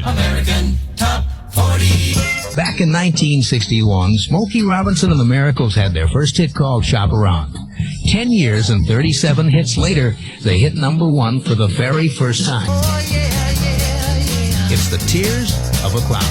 American Top 40. Back in 1961, Smokey Robinson and the Miracles had their first hit called Shop Around. 10 years and 37 hits later, they hit number one for the very first time. It's The Tears of a Clown.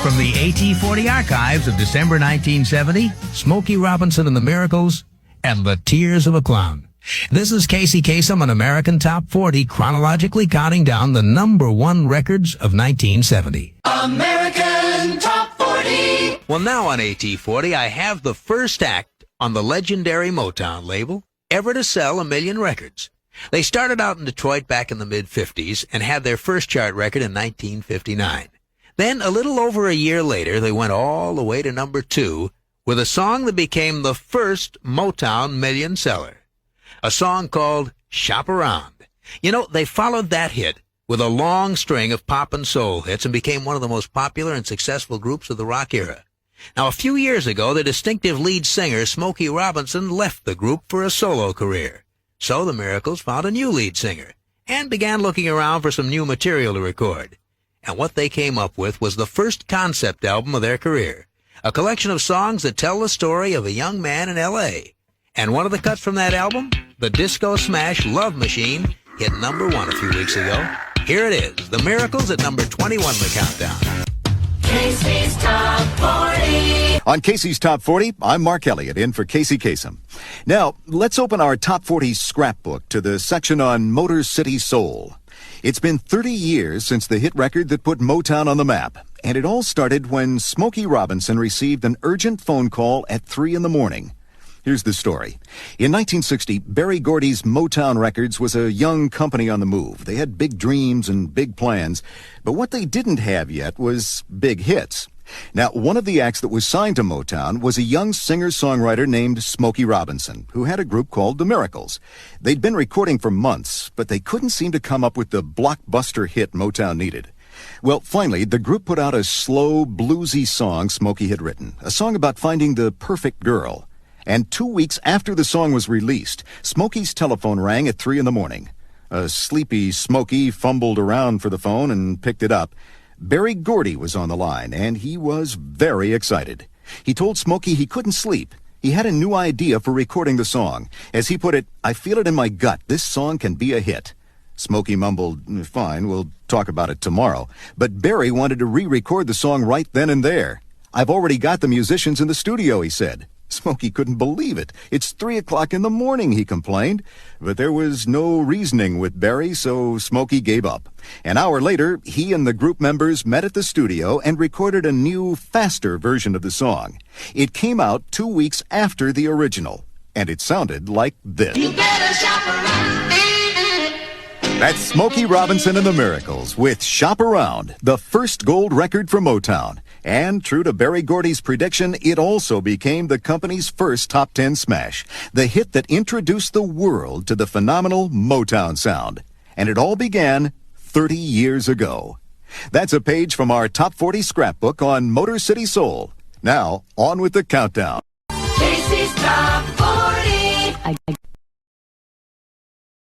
From the AT40 archives of December 1970, Smokey Robinson and the Miracles and The Tears of a Clown. This is Kasem on American Top 40, chronologically counting down the number one records of 1970. American Top 40. Well, now on AT40, I have the first act on the legendary Motown label ever to sell 1 million records. They started out in Detroit back in the mid-50s and had their first chart record in 1959. Then, a little over a year later, they went all the way to number 2 with a song that became the first Motown million seller. A song called Shop Around. You know, they followed that hit with a long string of pop and soul hits and became one of the most popular and successful groups of the rock era. Now, a few years ago, the distinctive lead singer, Smokey Robinson, left the group for a solo career. So the Miracles found a new lead singer and began looking around for some new material to record. And what they came up with was the first concept album of their career, a collection of songs that tell the story of a young man in L.A. And one of the cuts from that album, the disco smash Love Machine, hit number 1 a few weeks ago. Here it is, The Miracles at number 21 in the countdown. Casey's Top 40. On Casey's Top 40, I'm Mark Elliott, in for Casey Kasem. Now, let's open our Top 40 scrapbook to the section on Motor City Soul. It's been 30 years since the hit record that put Motown on the map, and it all started when Smokey Robinson received an urgent phone call at 3 in the morning. Here's the story. In 1960, Berry Gordy's Motown Records was a young company on the move. They had big dreams and big plans, but what they didn't have yet was big hits. Now, one of the acts that was signed to Motown was a young singer-songwriter named Smokey Robinson, who had a group called The Miracles. They'd been recording for months, but they couldn't seem to come up with the blockbuster hit Motown needed. Well, finally, the group put out a slow, bluesy song Smokey had written, a song about finding the perfect girl. And 2 weeks after the song was released, Smokey's telephone rang at 3 in the morning. A sleepy Smokey fumbled around for the phone and picked it up. Berry Gordy was on the line, and he was very excited. He told Smokey he couldn't sleep. He had a new idea for recording the song. As he put it, "I feel it in my gut. This song can be a hit." Smokey mumbled, "Fine, we'll talk about it tomorrow." But Berry wanted to re-record the song right then and there. "I've already got the musicians in the studio," he said. Smokey couldn't believe it. "It's 3 o'clock in the morning," he complained. But there was no reasoning with Berry, so Smokey gave up. An hour later, he and the group members met at the studio and recorded a new, faster version of the song. It came out 2 weeks after the original, and it sounded like this. You better shop around. That's Smokey Robinson and the Miracles with Shop Around, the first gold record for Motown. And true to Berry Gordy's prediction, it also became the company's first top 10 smash, the hit that introduced the world to the phenomenal Motown sound. And it all began 30 years ago. That's a page from our Top 40 scrapbook on Motor City Soul. Now, on with the countdown. Casey's Top 40.